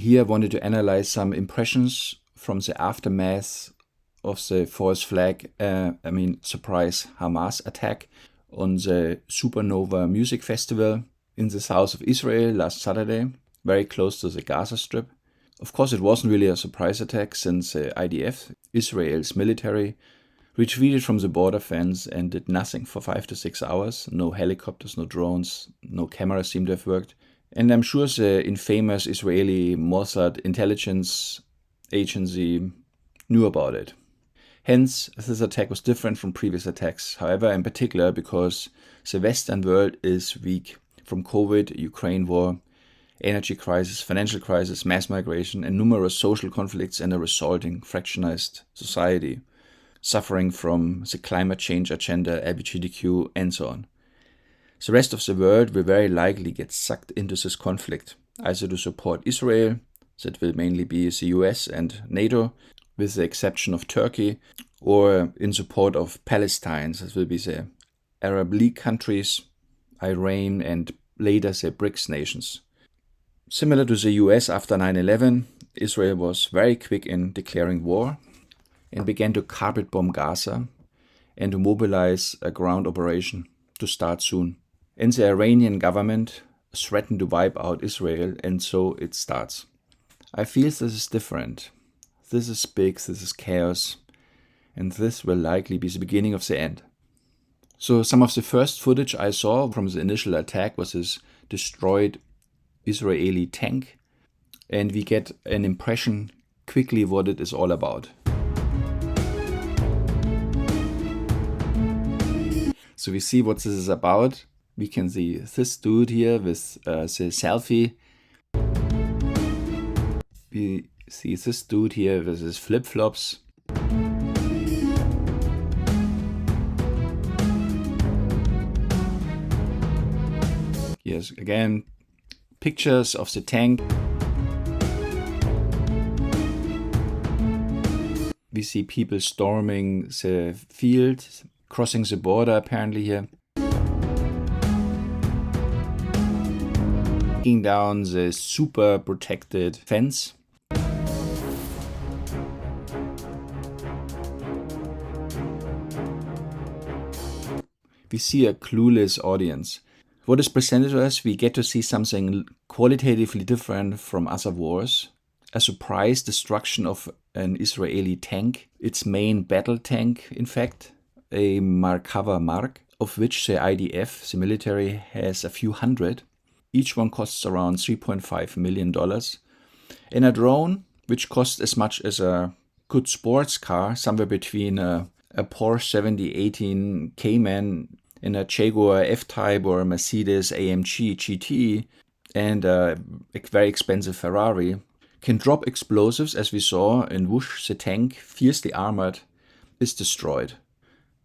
Here I wanted to analyze some impressions from the aftermath of the false flag, surprise Hamas attack on the Supernova Music Festival in the south of Israel last Saturday, very close to the Gaza Strip. Of course, it wasn't really a surprise attack since the IDF, Israel's military, retreated from the border fence and did nothing for 5 to 6 hours. No helicopters, no drones, no cameras seem to have worked. And I'm sure the infamous Israeli Mossad intelligence agency knew about it. Hence, this attack was different from previous attacks, however, in particular because the Western world is weak from COVID, Ukraine war, energy crisis, financial crisis, mass migration, and numerous social conflicts and a resulting fractionized society, suffering from the climate change agenda, LGBTQ, and so on. The rest of the world will very likely get sucked into this conflict, either to support Israel, that will mainly be the US and NATO, with the exception of Turkey, or in support of Palestine, that will be the Arab League countries, Iran, and later the BRICS nations. Similar to the US after 9/11, Israel was very quick in declaring war and began to carpet bomb Gaza and to mobilize a ground operation to start soon. And the Iranian government threatened to wipe out Israel, and so it starts. I feel this is different. This is big, this is chaos, and this will likely be the beginning of the end. So some of the first footage I saw from the initial attack was this destroyed Israeli tank, and we get an impression quickly what it is all about. So we see what this is about. We can see this dude here with the selfie. We see this dude here with his flip-flops. Yes, again, pictures of the tank. We see people storming the field, crossing the border apparently here. Taking down the super protected fence. We see a clueless audience. What is presented to us, we get to see something qualitatively different from other wars. A surprise destruction of an Israeli tank, its main battle tank, in fact, a Markava Mark, of which the IDF, the military, has a few hundred. Each one costs around $3.5 million. And a drone, which costs as much as a good sports car, somewhere between a Porsche 718 Cayman and a Jaguar F-Type or a Mercedes AMG GT and a very expensive Ferrari, can drop explosives, as we saw, and whoosh, the tank, fiercely armored, is destroyed.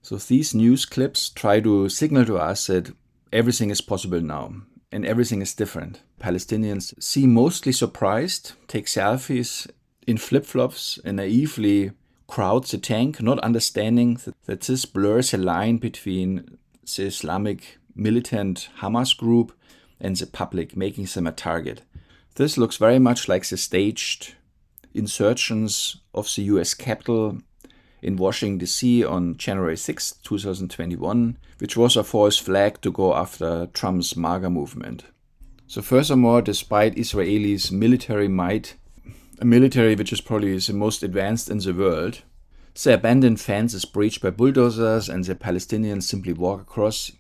So these news clips try to signal to us that everything is possible now, and everything is different. Palestinians seem mostly surprised, take selfies in flip-flops, and naively crowd the tank, not understanding that this blurs a line between the Islamic militant Hamas group and the public, making them a target. This looks very much like the staged insurgents of the US Capitol in Washington, D.C. on January 6, 2021, which was a false flag to go after Trump's MAGA movement. So furthermore, despite Israelis' military might, a military which is probably the most advanced in the world, the abandoned fence is breached by bulldozers and the Palestinians simply walk across,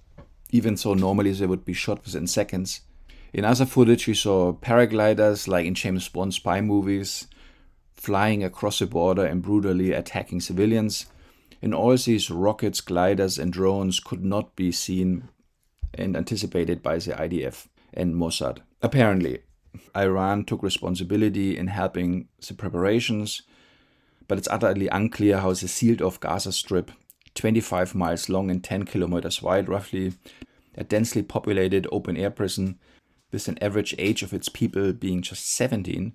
even though normally they would be shot within seconds. In other footage, we saw paragliders, like in James Bond spy movies, flying across the border and brutally attacking civilians. And all these rockets, gliders, and drones could not be seen and anticipated by the IDF and Mossad. Apparently, Iran took responsibility in helping the preparations, but it's utterly unclear how the sealed-off Gaza Strip, 25 miles long and 10 kilometers wide roughly, a densely populated open-air prison with an average age of its people being just 17,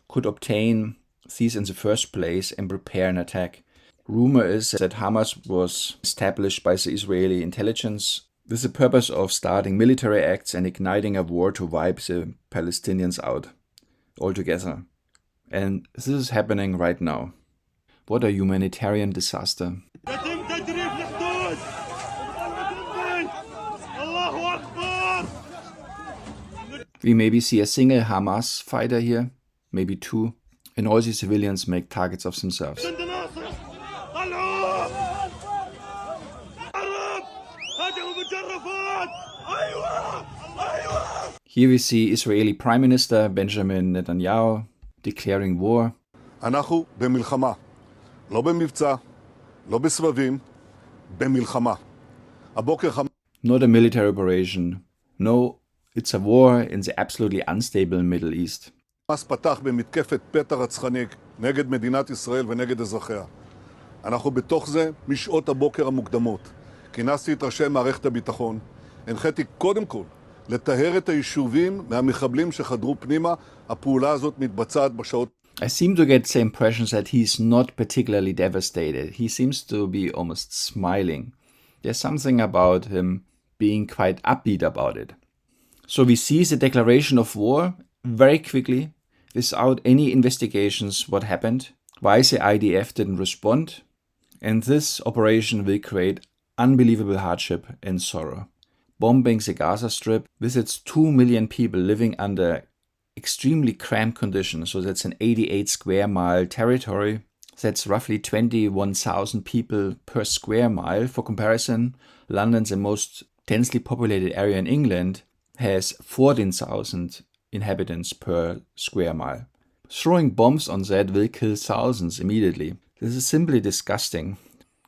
could obtain these in the first place and prepare an attack. Rumor is that Hamas was established by the Israeli intelligence with the purpose of starting military acts and igniting a war to wipe the Palestinians out. altogether. And this is happening right now. What a humanitarian disaster. We maybe see a single Hamas fighter here, maybe two, and all these civilians make targets of themselves. Here we see Israeli Prime Minister Benjamin Netanyahu declaring war. אנחנו במלחמה, לא במבצע, לא בסבבים, במלחמה. הבוקר Not a military operation. No, it's a war in the absolutely unstable Middle East. חמאס פתח במתקפת פתע רצחני נגד מדינת ישראל ונגד אזרחיה. אנחנו בתוך זה משעות הבוקר המוקדמות. כינסתי את ראשי מערכת הביטחון. הנחיתי קודם כל לטהר את היישובים מהמחבלים שחדרו פנימה. הפעולה הזאת מתבצעת בשעות. I seem to get the impression that he's not particularly devastated. He seems to be almost smiling. There's something about him being quite upbeat about it. So we see the declaration of war very quickly, without any investigations what happened, why the IDF didn't respond, and this operation will create unbelievable hardship and sorrow. Bombing the Gaza Strip with its 2 million people living under extremely cramped conditions, so that's an 88 square mile territory. That's roughly 21,000 people per square mile. For comparison, London, the most densely populated area in England, has 14,000 inhabitants per square mile. Throwing bombs on that will kill thousands immediately. This is simply disgusting.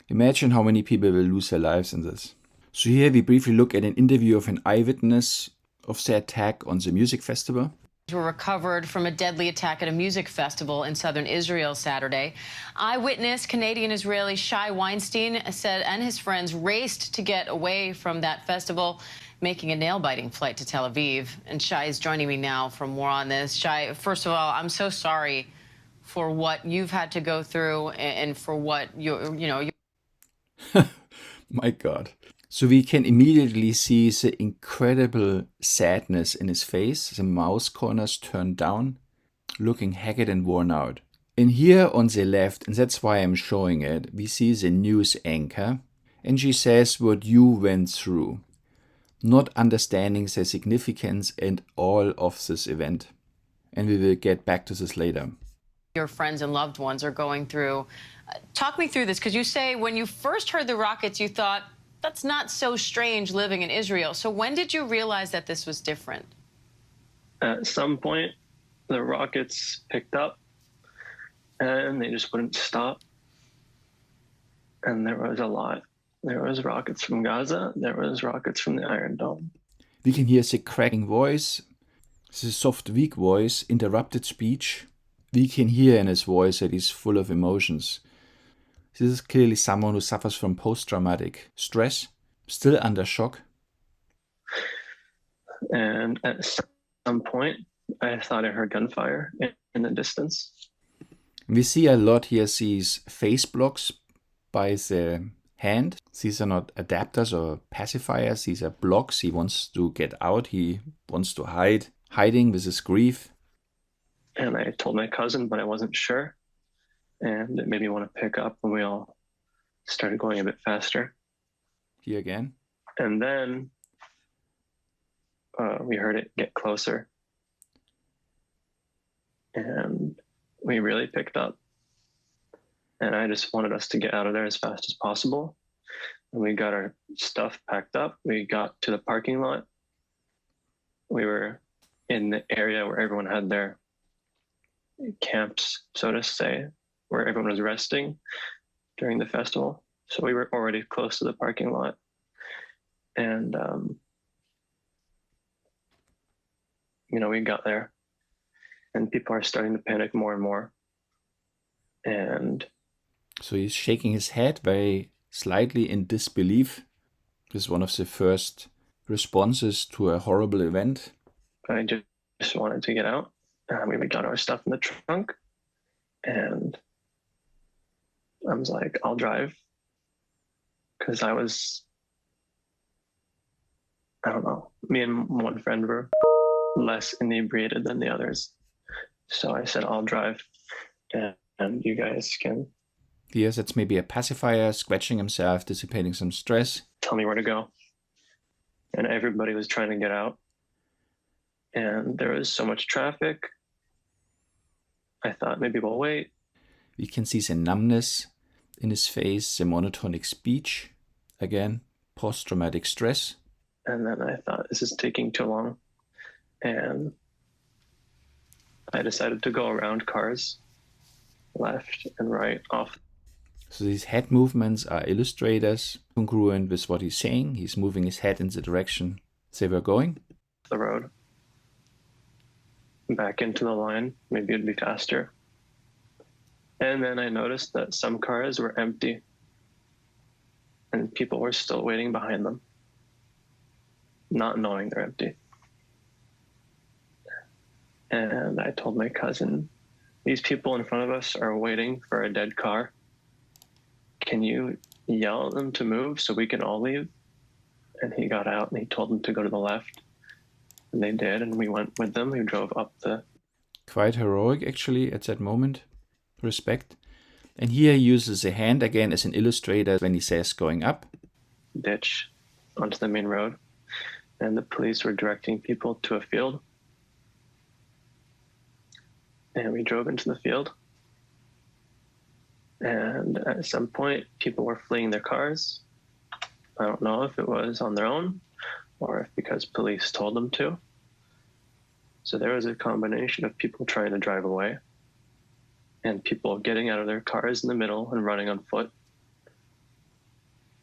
Imagine how many people will lose their lives in this. So here we briefly look at an interview of an eyewitness of the attack on the music festival. Were recovered from a deadly attack at a music festival in southern Israel Saturday. Eyewitness Canadian-Israeli Shai Weinstein said and his friends raced to get away from that festival, making a nail-biting flight to Tel Aviv. And Shai is joining me now for more on this. Shai, first of all, I'm so sorry for what you've had to go through and for what you My God. So we can immediately see the incredible sadness in his face, the mouth corners turned down, looking haggard and worn out. And here on the left, and that's why I'm showing it, we see the news anchor, and she says what you went through, not understanding the significance and all of this event. And we will get back to this later. Your friends and loved ones are going through. Talk me through this, because you say when you first heard the rockets, you thought, that's not so strange living in Israel. So when did you realize that this was different? At some point, the rockets picked up and they just wouldn't stop. And there was a lot. There was rockets from Gaza. There was rockets from the Iron Dome. We can hear the cracking voice, the soft, weak voice, interrupted speech. We can hear in his voice that he's full of emotions. This is clearly someone who suffers from post-traumatic stress, still under shock. And at some point, I thought I heard gunfire in the distance. We see a lot here, these face blocks by the hand. These are not adapters or pacifiers, these are blocks. He wants to get out, he wants to hide, hiding with his grief. And I told my cousin, but I wasn't sure. And it made me want to pick up, and we all started going a bit faster. Here again. And then we heard it get closer. And we really picked up. And I just wanted us to get out of there as fast as possible. And we got our stuff packed up. We got to the parking lot. We were in the area where everyone had their camps, so to say, where everyone was resting during the festival. So we were already close to the parking lot. And, we got there and people are starting to panic more and more. And so he's shaking his head very slightly in disbelief. This is one of the first responses to a horrible event. I just wanted to get out. We got our stuff in the trunk and I was like, I'll drive. Because I don't know, me and one friend were less inebriated than the others. So I said, I'll drive and you guys can Yes, that's maybe a pacifier, scratching himself, dissipating some stress. tell me where to go. And everybody was trying to get out. And there was so much traffic. I thought maybe we'll wait. We can see the numbness in his face, the monotonic speech. Again, post-traumatic stress. And then I thought, this is taking too long. And I decided to go around cars, left and right, off. So these head movements are illustrators, congruent with what he's saying. He's moving his head in the direction they were going. The road, back into the line, maybe it'd be faster. And then I noticed that some cars were empty and people were still waiting behind them, not knowing they're empty. And I told my cousin, these people in front of us are waiting for a dead car. Can you yell at them to move so we can all leave? And he got out and he told them to go to the left. And they did, and we went with them. We drove up the... Quite heroic, actually, at that moment. Respect. And here he uses a hand again as an illustrator when he says going up. ditch onto the main road. And the police were directing people to a field. And we drove into the field. And at some point, people were fleeing their cars. I don't know if it was on their own or if because police told them to. So there was a combination of people trying to drive away and people getting out of their cars in the middle and running on foot.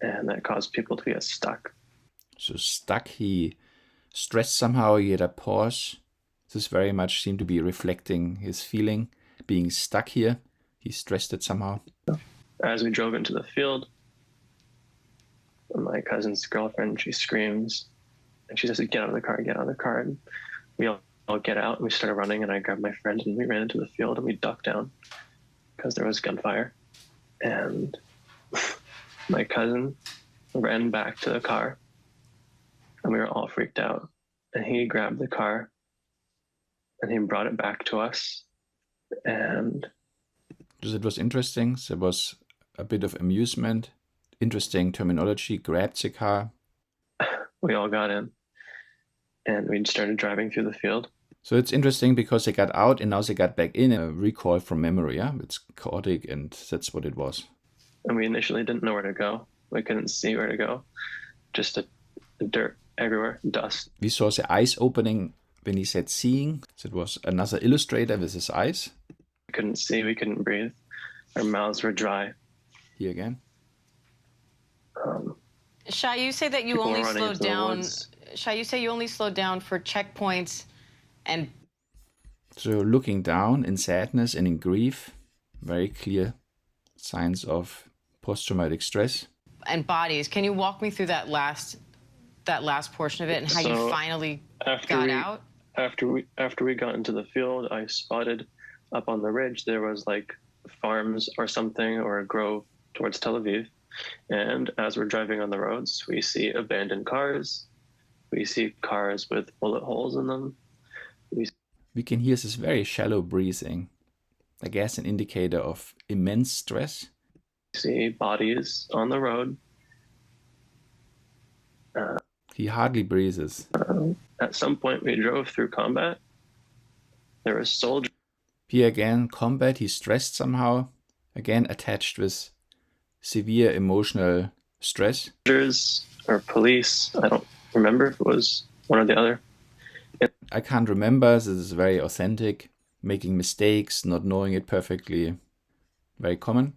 And that caused people to get stuck. So stuck, he stressed somehow, he had a pause. This very much seemed to be reflecting his feeling, being stuck here. He stressed it somehow. As we drove into the field, my cousin's girlfriend, she screams, and she says, get out of the car, get out of the car. And we all get out, and we started running, and I grabbed my friend, and we ran into the field, and we ducked down because there was gunfire. And my cousin ran back to the car, and we were all freaked out. And he grabbed the car, and he brought it back to us. And it was interesting. There was a bit of amusement. Interesting terminology. Grabbed the car. We all got in, and we started driving through the field. So it's interesting because they got out and now they got back in. A recall from memory, yeah? It's chaotic, and that's what it was. And we initially didn't know where to go. We couldn't see where to go. Just a dirt everywhere, dust. We saw the eyes opening when he said seeing. So it was another illustrator with his eyes. We couldn't see, we couldn't breathe. Our mouths were dry. Here again. Shai, you say that you People only were running slowed into the down. woods. Shai, you say you only slowed down for checkpoints and So looking down in sadness and in grief, very clear signs of post-traumatic stress. and bodies. Can you walk me through that last portion of it and how you So, finally After got we, out? after we got into the field, I spotted up on the ridge there was like farms or something, or a grove towards Tel Aviv. And as we're driving on the roads, we see abandoned cars. We see cars with bullet holes in them. We can hear this very shallow breathing. I guess an indicator of immense stress. We see bodies on the road. He hardly breathes. At some point, we drove through combat. There were soldiers. Here again, combat, he's stressed somehow. Again, attached with severe emotional stress. Or police. I don't remember if it was one or the other. I can't remember. This is very authentic. Making mistakes, not knowing it perfectly. Very common.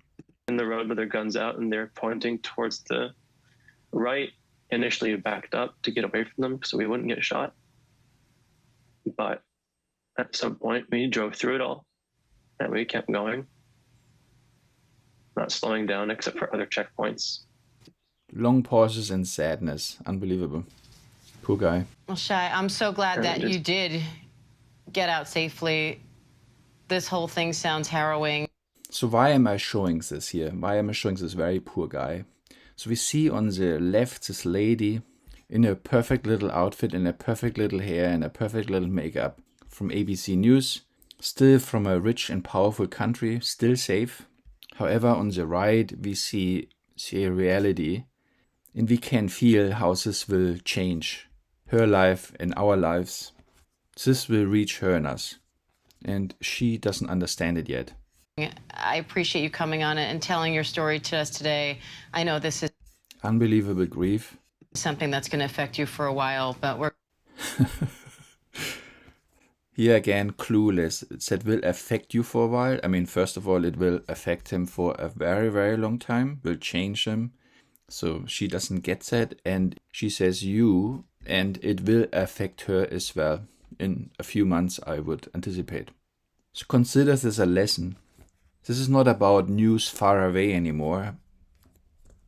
In the road with their guns out, and they're pointing towards the right. Initially backed up to get away from them so we wouldn't get shot. But at some point, we drove through it all, and we kept going. Not slowing down except for other checkpoints. Long pauses and sadness. Unbelievable. Poor guy. Well, Shai, I'm so glad that you did get out safely. This whole thing sounds harrowing. So why am I showing this here? Why am I showing this very poor guy? So we see on the left this lady in a perfect little outfit, in a perfect little hair, and a perfect little makeup from ABC News. Still from a rich and powerful country, still safe. However, on the right, we see a reality, and we can feel how this will change her life and our lives. This will reach her and us, and she doesn't understand it yet. I appreciate you coming on and telling your story to us today. I know this is Unbelievable grief. something that's going to affect you for a while, but we're Here again, clueless. That will affect you for a while. I mean, first of all, it will affect him for a very, very long time, will change him. So she doesn't get that, and she says you, and it will affect her as well. In a few months, I would anticipate. So consider this a lesson. This is not about news far away anymore.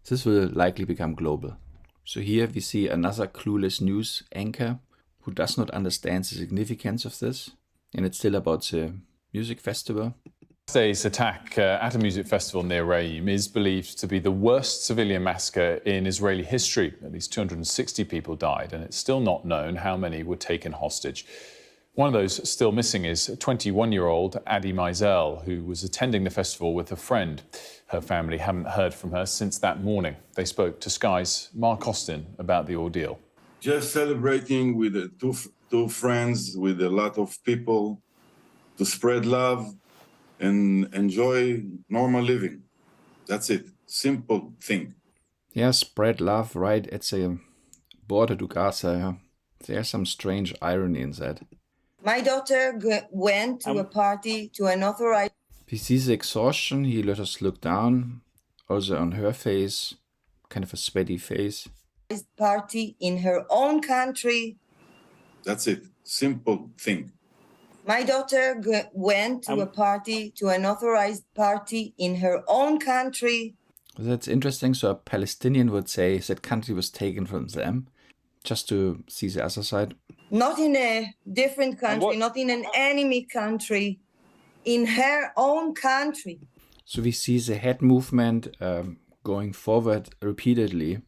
This will likely become global. So here we see another clueless news anchor who does not understand the significance of this. And it's still about the music festival. Today's attack at a music festival near Reim is believed to be the worst civilian massacre in Israeli history. At least 260 people died, and it's still not known how many were taken hostage. One of those still missing is 21-year-old Adi Meisel, who was attending the festival with a friend. Her family haven't heard from her since that morning. They spoke to Sky's Mark Austin about the ordeal. Just celebrating with two friends, with a lot of people, to spread love and enjoy normal living. That's it. Simple thing. Yeah, spread love right at the border to Gaza. Yeah. There's some strange irony in that. My daughter went to a party to an authorized We see the exhaustion. He let us look down. Also on her face, kind of a sweaty face. party in her own country. That's it. Simple thing. My daughter went to a party, to an authorized party in her own country. That's interesting. So a Palestinian would say that country was taken from them, just to see the other side. Not in a different country, not in an enemy country, in her own country. So we see the head movement going forward repeatedly.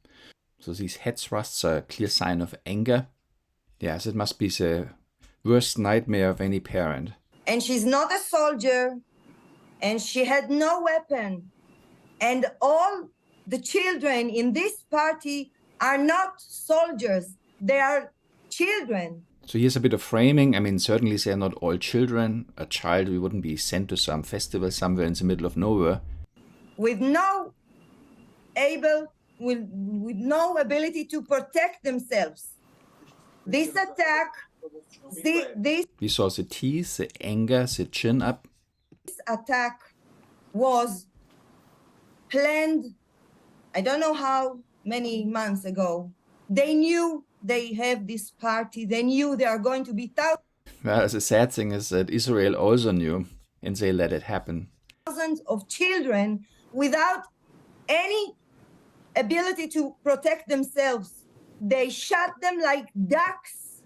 So these head thrusts are a clear sign of anger. Yes, it must be the worst nightmare of any parent. And she's not a soldier, and she had no weapon. And all the children in this party are not soldiers, they are children. So here's a bit of framing. I mean, certainly they're not all children. A child wouldn't be sent to some festival somewhere in the middle of nowhere. With no ability to protect themselves. This attack, We saw the teeth, the anger, the chin up. this attack was planned, I don't know how many months ago. They knew they have this party. They knew there are going to be Well, the sad thing is that Israel also knew, and they let it happen. thousands of children without any ability to protect themselves. They shot them like ducks.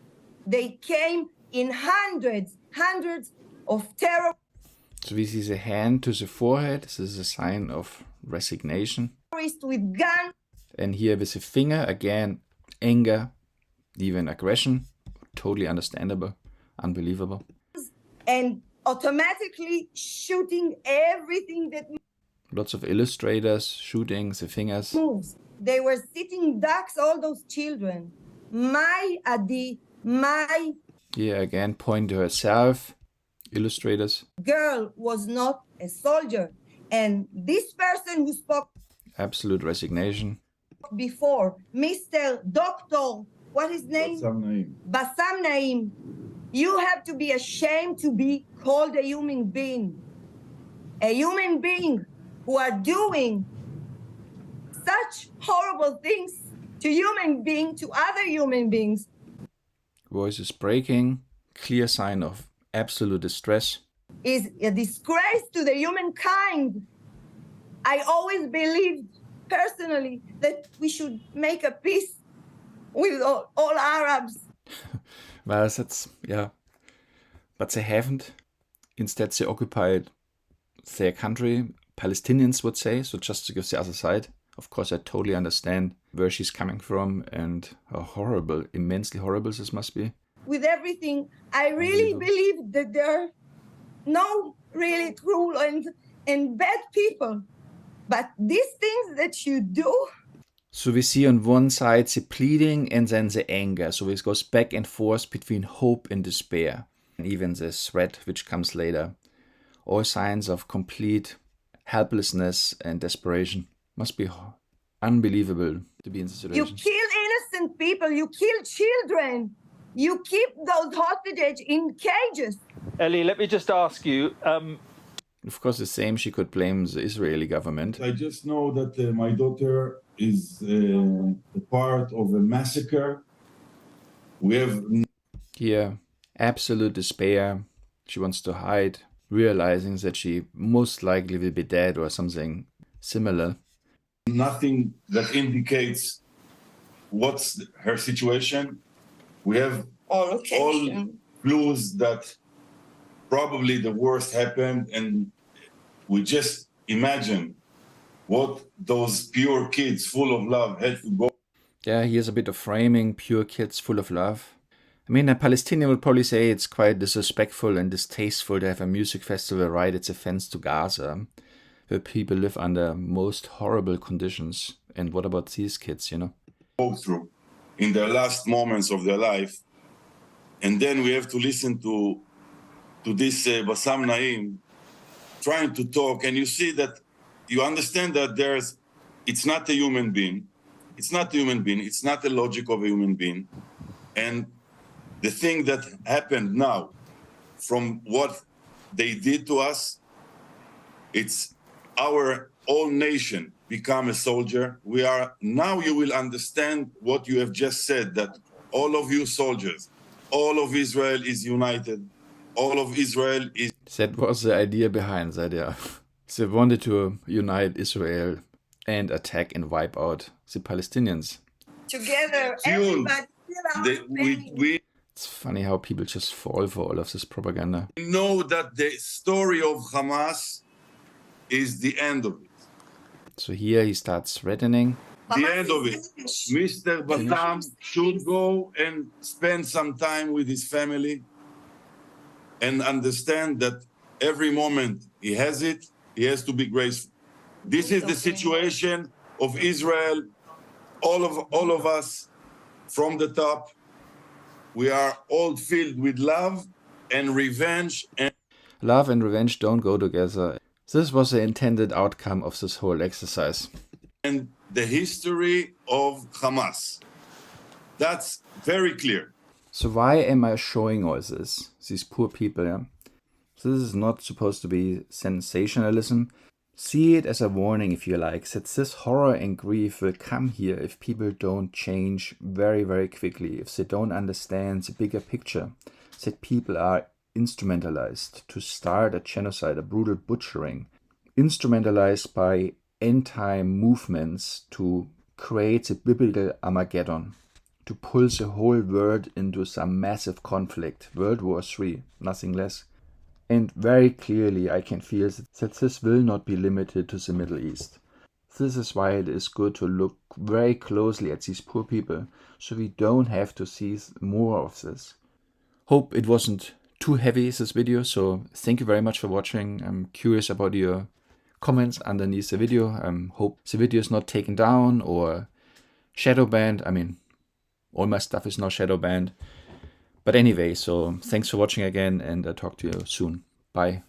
They came in hundreds of terror. So we see the hand to the forehead. This is a sign of resignation. Terrorists with guns. And here with the finger, again, anger, even aggression. Totally understandable. Unbelievable. And automatically shooting everything that Lots of illustrators shooting the fingers. moves. They were sitting ducks, all those children. My Adi, my Here again, point to herself. Illustrators. girl was not a soldier. And this person who spoke Absolute resignation. before, Mr. Doctor, what is his name? Bassam Naim. You have to be ashamed to be called a human being. A human being who are doing such horrible things to other human beings. Voice is breaking. Clear sign of absolute distress. Is a disgrace to the humankind. I always believed personally that we should make a peace with all Arabs. Well, that's, yeah. But they haven't. Instead, they occupied their country, Palestinians would say, so just to give the other side. Of course, I totally understand where she's coming from and how horrible, immensely horrible this must be. With everything, I really believe that there are no really cruel and bad people. But these things that you do. So we see on one side the pleading and then the anger. So it goes back and forth between hope and despair. And even the threat which comes later. All signs of complete helplessness and desperation. Must be unbelievable to be in this situation. You kill innocent people. You kill children. You keep those hostages in cages. Ellie, let me just ask you. Of course, the same she could blame the Israeli government. I just know that my daughter is a part of a massacre. We have Here, absolute despair. She wants to hide, realizing that she most likely will be dead or something similar. nothing that indicates what's her situation. We have all clues that probably the worst happened, and we just imagine what those pure kids full of love had to go. Yeah, here's a bit of framing, pure kids full of love. I mean, a Palestinian would probably say it's quite disrespectful and distasteful to have a music festival right at the fence to Gaza, where people live under most horrible conditions. And what about these kids, you know? Go through in their last moments of their life. And then we have to listen to this Bassam Naim trying to talk, and you see that, you understand that it's not a human being. It's not a human being. It's not the logic of a human being. And the thing that happened now, from what they did to us, it's our whole nation become a soldier. Now you will understand what you have just said, that all of you soldiers, all of Israel is united. All of Israel is... That was the idea behind that, yeah. They wanted to unite Israel and attack and wipe out the Palestinians. Together, everybody It's funny how people just fall for all of this propaganda. We know that the story of Hamas is the end of it. So here he starts threatening. The end of it. Mr. Bassam should go and spend some time with his family and understand that every moment he has to be graceful. This is the situation of Israel. All of us from the top, we are all filled with love and revenge. Love and revenge don't go together. This was the intended outcome of this whole exercise. And the history of Hamas. That's very clear. So why am I showing all this? These poor people, yeah? This is not supposed to be sensationalism. See it as a warning, if you like, that this horror and grief will come here if people don't change very, very quickly, if they don't understand the bigger picture, that people are instrumentalized to start a genocide, a brutal butchering, instrumentalized by end-time movements to create the biblical Armageddon, to pull the whole world into some massive conflict, World War III, nothing less. And very clearly I can feel that this will not be limited to the Middle East. This is why it is good to look very closely at these poor people, so we don't have to see more of this. Hope it wasn't too heavy, this video, so thank you very much for watching. I'm curious about your comments underneath the video. Hope the video is not taken down or shadow banned. I mean, all my stuff is now shadow banned. But anyway, so thanks for watching again, and I'll talk to you soon. Bye.